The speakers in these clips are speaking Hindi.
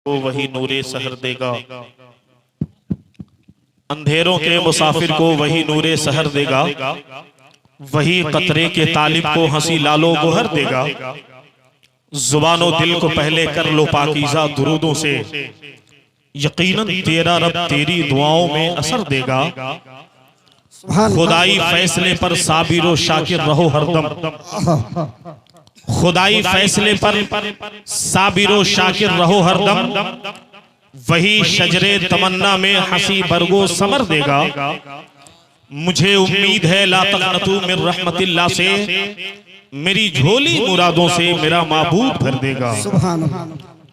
को वही नूरे सहर देगा, अंधेरों के मुसाफिर को वही नूरे सहर देगा, वही कतरे के तालिब को हंसी लालो गोहर देगा। जुबानो दिल को पहले कर लो पाकीज़ा दुरूदों से, यकीनन तेरा रब तेरी दुआओं में असर देगा। खुदाई फैसले पर साबिरो शाकिर रहो हरदम, खुदाई फैसले पर साबिरो शाकिर रहो हरदम, वही शजरे तमन्ना में हंसी बरगो समर देगा। मुझे उम्मीद है ला तक़नतू मिन रहमतिल्लाह से, मेरी झोली मुरादों से मेरा माबूद भर देगा।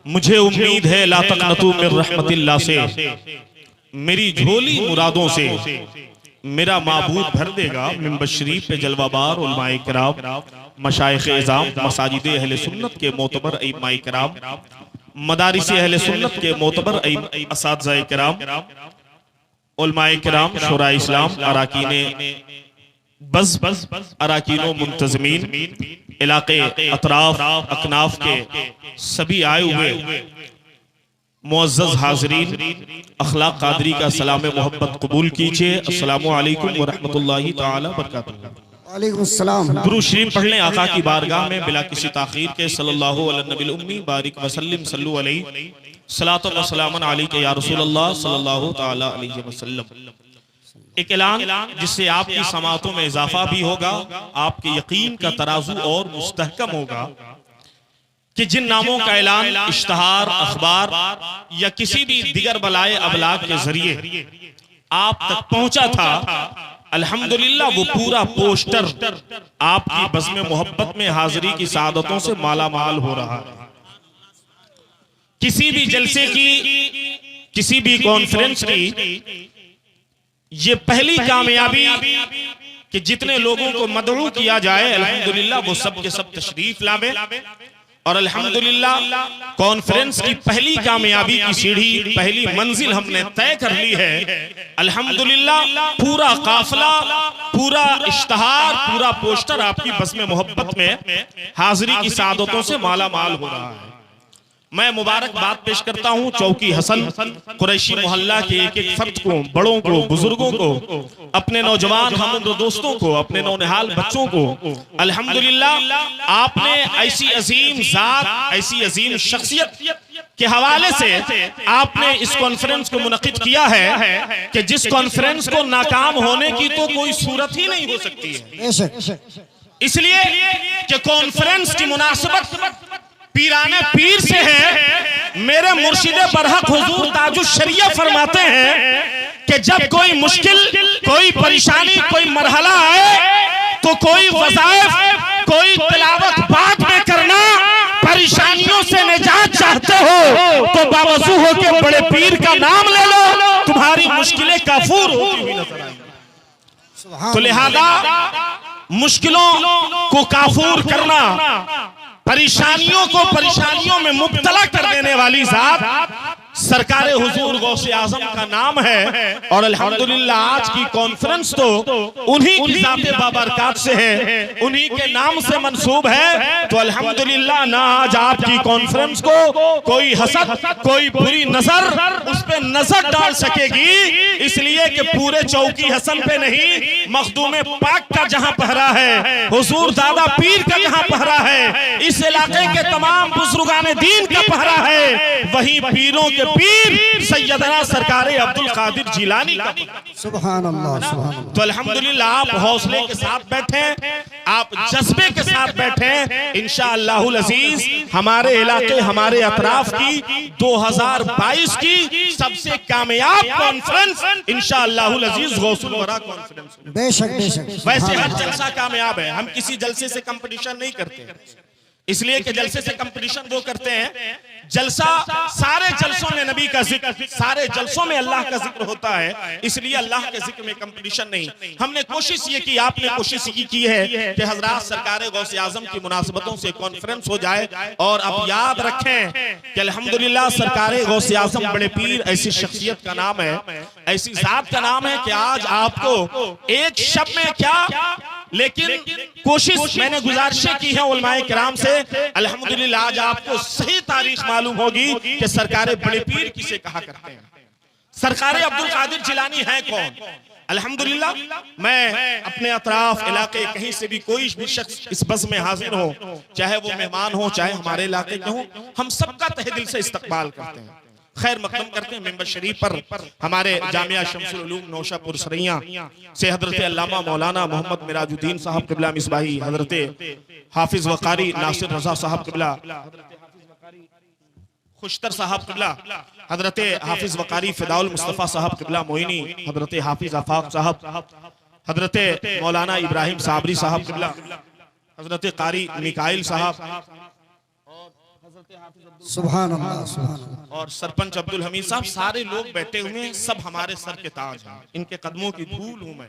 मुझे उम्मीद है ला तक़नतू मिन रहमतिल्लाह से, मेरी झोली मुरादों से मेरा माबूद भर देगा। मिंबर शरीफ पे जलवाबार उलमाए किराम, मशाइख इज़ाम, मसाजिद अहले सुन्नत के मोतबर इमाम किराम, मदारिस अहले सुन्नत के मोतबर असातिज़ा किराम, उलमाए किराम, शुरा इस्लाम, अराकीने बज़, अराकीनो मुंतज़मीन, इलाके अतराफ अकनाफ के सभी आए हुए मुअज़्ज़ज़ हाज़रीन, अखलाक कादरी का सलाम मोहब्बत कबूल कीजिए। अस्सलामु अलैकुम व रहमतुल्लाहि तआला व बरकातुहू। वालेकुम सलाम। दुरूद शरीफ पढ़ लें आका की बारगाह में बिला किसी ताखीर के। सल्लल्लाहु अला नबील उम्मी बारिक वसल्लम सल्लु अलैहि सलातो व सलामन अलैका या रसूलल्लाह सल्लल्लाहु तआला अलैहि वसल्लम। एक ऐलान जिससे आपकी समातों में इजाफा भी होगा, आपके यकीन का तराजू और मुस्तहकम होगा कि जिन नामों का ऐलान इश्तहार, अखबार या किसी भी दिगर बलाए अबलाग के जरिए आप तक पहुंचा था, अल्हम्दुलिल्लाह वो पूरा पोस्टर आपकी बज़्म मोहब्बत में हाजिरी की सादतों से माला माल हो रहा है। किसी भी जलसे की, किसी भी कॉन्फ्रेंस की ये पहली कामयाबी कि जितने लोगों को मदऊ किया जाए, अल्हम्दुलिल्लाह वो सब के सब तशरीफ लावे। और अल्हम्दुलिल्लाह कॉन्फ्रेंस की पहली कामयाबी की सीढ़ी, पहली मंजिल हमने तय कर ली है। अल्हम्दुलिल्लाह पूरा काफिला, पूरा इश्तहार, पूरा पोस्टर आपकी बज़्म मोहब्बत में हाजिरी की सादतों से माला माल हो रहा है। मैं मुबारकबाद पेश करता हूँ चौकी हसन कुरैशी मोहल्ला के एक एक फर्द को, बड़ों को, बुजुर्गों को, अपने नौजवान हम दोस्तों को, अपने नौनिहाल बच्चों को। अल्हम्दुलिल्लाह आपने ऐसी अजीम जात, ऐसी अजीम शख्सियत के हवाले से आपने इस कॉन्फ्रेंस को मुनक़िद किया है कि जिस कॉन्फ्रेंस को नाकाम होने की तो कोई सूरत ही नहीं हो सकती है। इसलिए कि कॉन्फ्रेंस की मुनासबत पीराने पीर से है। मेरे मुर्शिदे बरहक हुजूर ताजुश शरिया फरमाते हैं कि जब कोई मुश्किल, कोई परेशानी, कोई मरहला आए तो कोई वज़ाइफ, कोई तिलावत बाद में करना। परेशानियों से निजात चाहते हो तो बावजू हो के बड़े पीर का नाम ले लो, तुम्हारी मुश्किलें काफूर होती हुई नजर आएंगी। तो लिहाजा मुश्किलों को काफूर करना, परेशानियों को परेशानियों में मुब्तला कर देने वाली जात सरकार हुजूर गौसे आजम का नाम है। और अल्हम्दुलिल्लाह आज की कॉन्फ्रेंस तो उन्हीं की ज़ाते बाबरकात से है, उन्हीं के नाम से मंसूब है। तो अल्हम्दुलिल्लाह ना आज आपकी कॉन्फ्रेंस को कोई हसद, कोई बुरी नजर उस पे नजर डाल सकेगी, इसलिए कि पूरे चौकी हसन पे नहीं, मखदूम पाक का जहां पहरा है, हुजूर दादा पीर का जहां पहरा है, इस इलाके के तमाम बुजुर्गाने दीन का पहरा है, वही पीरों के पीर सैयदना सरकार अब्दुल कादिर जिलानी का। सुभान अल्लाह, सुभान अल्लाह। तो अल्हम्दुलिल्लाह आप हौसले के साथ बैठे, आप जज्बे के साथ बैठे। इंशाअल्लाहुल अजीज हमारे इलाके, हमारे अतराफ की 2022 की सबसे कामयाब कॉन्फ्रेंस इंशाअल्लाहुल अजीज गौसुल वरा कॉन्फ्रेंस। बेशक बेशक। वैसे हर जलसा कामयाब है, हम किसी जलसे से कंपटीशन नहीं करते, इसलिए कि जलसे से कंपटीशन वो करते हैं, जलसा सारे जलसों में नबी का जिक्र, सारे जलसों में अल्लाह का जिक्र होता है, इसलिए अल्लाह के जिक्र में कंपटीशन नहीं। हमने कोशिश ये की, आपने कोशिश ये की है कि हजरात सरकार गौसे आजम की मुनासबतों से कॉन्फ्रेंस हो जाए। और अब याद रखें कि अल्हम्दुलिल्लाह सरकार गौसे आजम बड़े पीर ऐसी शख्सियत का नाम है, ऐसी जात का नाम है कि आज आपको एक शब में क्या लेकिन कोशिश मैंने गुजारिशें की है उलमाए किराम से। अल्हम्दुलिल्लाह आज आपको सही तारीख मालूम होगी कि सरकारे बड़े पीर किसे कहा करते हैं, सरकारे अब्दुल कादिर जिलानी है कौन। अल्हम्दुलिल्लाह मैं अपने अतराफ इलाके कहीं से भी कोई भी शख्स इस बस में हाजिर हो, चाहे वो मेहमान हो चाहे हमारे इलाके के हो, हम सबका तहे दिल से इस्तकबाल करते हैं, खैर मकदम करते हैं। मेंबर शरीफ पर हमारे जामिया शम्सुल उलूम नौशापुर सरैया से हजरत अल्लामा मौलाना मोहम्मद मिराजुद्दीन साहब क़िबला मिसबाही, हजरत हाफिज वकारी नासिर रजा साहब क़िबला, खुशतर साहब क़िबला, हजरत हाफिज वकारी फिदाउल मुस्तफ़ा साहब क़िबला मोइनी, हजरत हाफिज आफाक साहब, हजरत मौलाना इब्राहिम साबरी साहब क़िबला, हजरत कारी मिकाइल साहब सुभान अल्लाह सुभान अल्लाह, और सरपंच अब्दुल हमीद साहब, सारे लोग बैठे हुए हैं, सब हमारे सर के ताज हैं, इनके कदमों की धूल हूं मैं।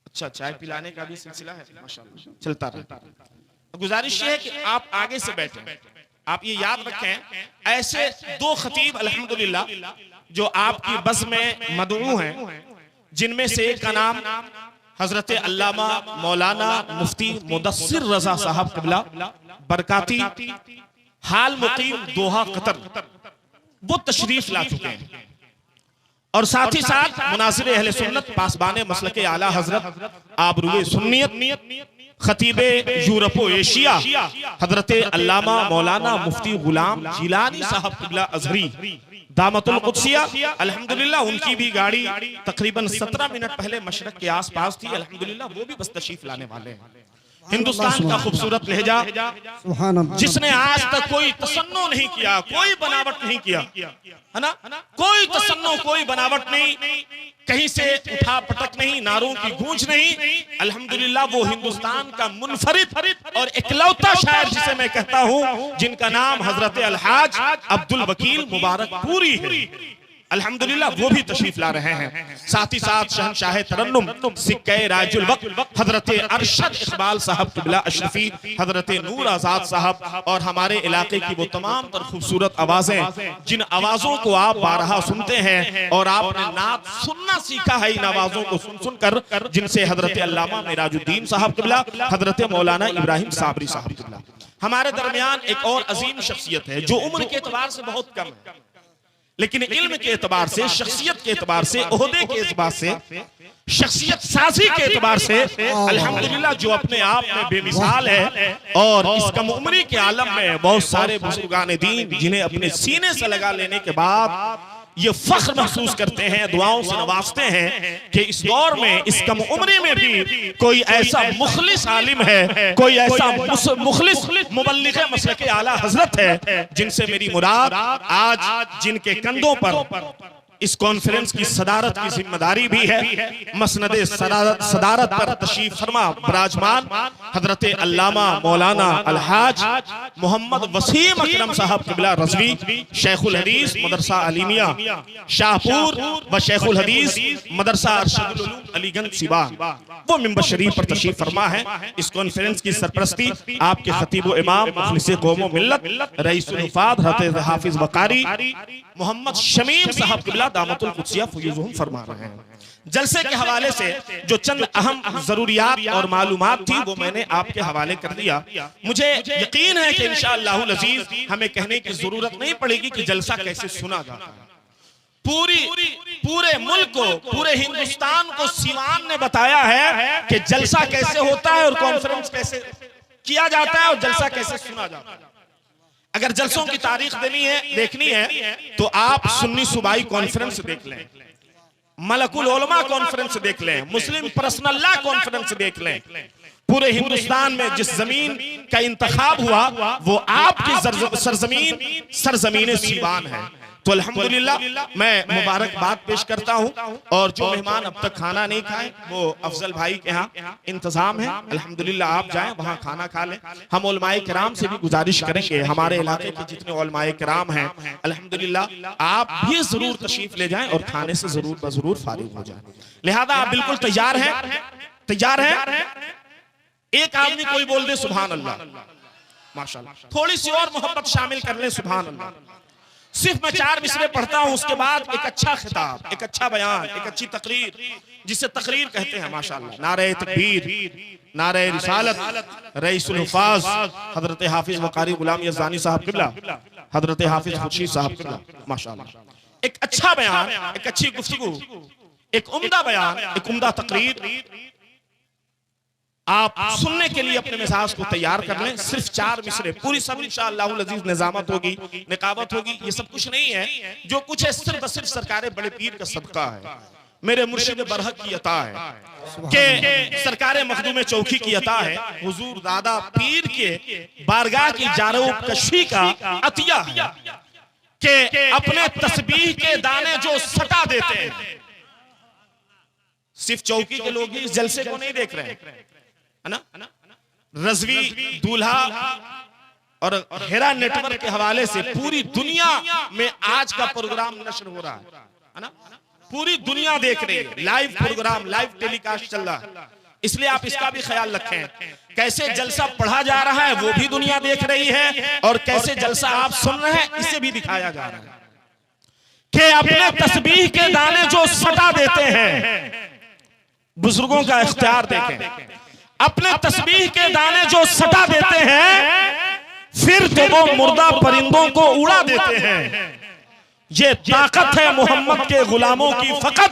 अच्छा, चाय पिलाने का भी सिलसिला है माशाअल्लाह चलता रहता। गुजारिश है कि आप आगे से बैठे, आप ये याद रखें ऐसे दो खतीब अल्हम्दुलिल्लाह जो आपकी बस में मदऊ हैं, जिनमें से एक का नाम हजरत अल्लामा मौलाना मुफ्ती मुदस्सिर रजा साहब क़िबला बरकाती, हाल मुकीम दोहा कतर, वो तशरीफ ला चुके हैं। और साथ ही साथ मुनासिर अहले सुन्नत पासबाने मसलके आला हजरत आबरूए सुन्नियत खतीबे यूरोप एशिया हजरत अल्लामा मौलाना मुफ्ती गुलाम जिलानी साहब क़िबला अज़हरी दामतुल कुद्सिया, अल्हम्दुलिल्लाह उनकी भी गाड़ी तकरीबन 17 मिनट पहले मशरक के आसपास थी। अल्हम्दुलिल्लाह वो भी बस तशरीफ लाने वाले हैं। हिंदुस्तान का खूबसूरत लहजा, सुभान अल्लाह, जिसने आज तक कोई तसन्नो नहीं किया, कोई बनावट नहीं किया, है ना, कोई तसन्नो कोई बनावट नहीं, कहीं से उठा पटक नहीं, नारों की गूंज नहीं। अल्हम्दुलिल्लाह वो हिंदुस्तान का मुनफरिद और इकलौता शायर जिसे मैं कहता हूं, जिनका नाम हजरत अलहाज अब्दुल वकील मुबारक पूरी है। अल्हम्दुलिल्लाह वो भी तशरीफ ला रहे हैं। साथ ही साथ शहंशाह तरन्नुम सिक्के राजुल वक्त हजरत अरशद इकबाल साहब क़िबला अशरफी, हजरत नूर आजाद साहब और हमारे इलाके की वो तमाम तर खूबसूरत आवाजें, जिन आवाजों को आप बारहा सुनते हैं और आपने नात सुनना सीखा है, इन आवाजों को सुन सुनकर, जिनसे हजरत अल्लामा मिराजुद्दीन साहब क़िबला, हजरत मौलाना इब्राहिम साबरी साहब क़िबला। हमारे दरमियान एक और अजीम शख्सियत है जो उम्र के एतबार से बहुत कम है, लेकिन इल्म के एतबार से, शख्सियत के एतबार से, ओहदे के एतबार से, शख्सियत साजी के एतबार से अल्हम्दुलिल्लाह जो अपने आप में बेमिसाल है। और इस कम उम्री के आलम में बहुत सारे बुजुर्गान दीन जिन्हें अपने सीने से लगा लेने के बाद ये फख्र महसूस करते हैं, दुआओं से नवाजते हैं कि इस दौर में, इस कम उम्री में भी कोई ऐसा मुखलिस आलिम है, कोई ऐसा मुखलिस मुबल्लिग मसलके आला हजरत है, जिनसे मेरी मुराद आज जिनके कंधों पर इस कॉन्फ्रेंस की सदारत की जिम्मेदारी भी है, मसनदे सदारत पर तशरीफ फरमा विराजमान हजरत अल्लामा मौलाना अलहाज मोहम्मद वसीम अकरम साहब क़िबला रज़वी, शेखुल हदीस मदरसा अलीमिया शाहपुर व शेखुल हदीस मदरसा अरशदुल उलूम अलीगंज सिवा, वो मिंबर शरीफ पर तशरीफ फरमा है। इस कॉन्फ्रेंस की सरपरस्ती आपके खतीब व इमाम मुखलिस कौम मिल्लत रईसुल वफाद हज़रत हाफिज वकारी मोहम्मद शमीम साहब क़िबला दामतुल कुद्सिया फयज़ुहुम फरमा रहे हैं। जलसे के हवाले से जो चंद अहम जरूरियात और मालूमात थी वो मैंने आपके हवाले कर दिया। मुझे यकीन है कि इंशाअल्लाहुल अज़ीज़ हमें कहने की जरूरत नहीं पड़ेगी कि जलसा कैसे सुना जाता है। पूरे मुल्क को, पूरे हिंदुस्तान को सिवान ने बताया है कि जलसा कैसे होता है और कॉन्फ्रेंस कैसे किया जाता है और जलसा कैसे सुना जाता है। अगर जलसों की तारीख देखनी है तो आप सुन्नी सूबाई कॉन्फ्रेंस देख लें, मलकुल उलमा कॉन्फ्रेंस देख लें, मुस्लिम पर्सनल लॉ कॉन्फ्रेंस देख लें। पूरे हिंदुस्तान में जिस जमीन का इंतखाब हुआ वो आपकी सरजमीन सीवान है। तो अल्हम्दुलिल्लाह मैं मुबारकबाद पेश करता हूं। और जो मेहमान अब तक खाना नहीं खाए वो अफजल भाई के यहाँ इंतजाम है, अल्हम्दुलिल्लाह आप जाएं वहां खाना खा लें। हम उलमाए किराम से भी गुजारिश करेंगे, हमारे इलाके के जितने उलमाए किराम हैं अल्हम्दुलिल्लाह आप भी जरूर तशरीफ ले जाएं और खाने से जरूर बजरूर फारिग हो जाएं। लिहाजा आप बिल्कुल तैयार हैं? एक आदमी कोई बोल दे सुभान अल्लाह, माशाअल्लाह। थोड़ी सी और मोहब्बत शामिल कर ले, सुभान अल्लाह, सिर्फ मैं 4 मिसरे पढ़ता हूं, उसके बाद एक अच्छा खिताब, एक अच्छा बयान, एक अच्छी तकरीर, जिसे तकरीर कहते हैं माशाअल्लाह, नारे तकबीर, नारे रिसालत, रईसुल हुफ़ाज़ हजरत हाफिज वकारी गुलाम यज़दानी साहब किबला, हजरत हाफिज खुर्शीद साहब किबला, माशाअल्लाह। एक अच्छा बयान, एक अच्छी गुफ्तगू, एक उम्दा बयान, एक उम्दा तकरीर आप सुनने के लिए अपने मिजाज को तैयार कर लें। सिर्फ 4 मिसरे, पूरी सब इंशाअल्लाह अज़ीज़ निजामत होगी, निकाबत होगी। ये सब कुछ नहीं है, जो कुछ है सिर्फ सिर्फ सरकार बड़े पीर का सदका है, मेरे मुर्शिद बरहक की अता है, के सरकार मखदूम चौकी की अता है, हुजूर दादा पीर के बारगाह की जारब कशी का अतिया है कि अपने तस्बीह के दाने जो सटा देते हैं। सिर्फ चौकी के लोग ही इस जलसे को नहीं देख रहे हैं, है ना। रज़वी दूल्हा और हेरा नेटवर्क के हवाले से पूरी दुनिया में आज का प्रोग्राम नशर हो रहा है ना। पूरी दुनिया देख रही है, लाइव प्रोग्राम, लाइव टेलीकास्ट चल रहा है। इसलिए आप इसका भी ख्याल रखें, कैसे जलसा पढ़ा जा रहा है वो भी दुनिया देख रही है, और कैसे जलसा आप सुन रहे हैं इसे भी दिखाया जा रहा है कि अपने तस्बीह के दाने जो सटा देते हैं। बुजुर्गों का इख्तियार देखें, अपने तस्बीह के दाने जो सटा देते हैं, फिर तो वो मुर्दा परिंदों को उड़ा देते हैं। ये ताकत है मोहम्मद के गुलामों की, फकत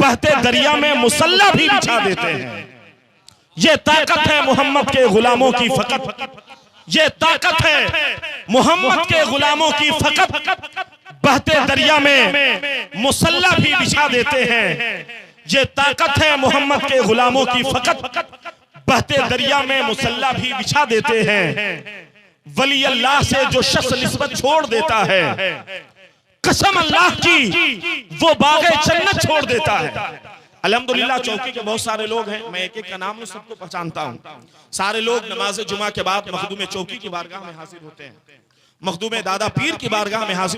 बहते दरिया में मुसल्ला भी बिछा देते हैं। ये ताकत है मोहम्मद के गुलामों की, फकत ये ताकत है मोहम्मद के गुलामों की, फकत बहते दरिया में मुसल्ला भी बिछा देते हैं। ये ताकत है मोहम्मद के गुलामों की, फकत बहते दरिया में मुसल्ला भी बिछा देते हैं। वली अल्लाह से जो शख्स निस्बत छोड़ देता है, कसम अल्लाह की वो बागे जन्नत छोड़ देता है। अल्हम्दुलिल्लाह चौकी के बहुत सारे लोग हैं, मैं एक एक का नाम सबको पहचानता हूँ। सारे लोग नमाज जुमा के बाद मखदूम चौकी की बारगाह में हाजिर होते हैं, मखदूम दादा पीर की बारगाह में हाजिर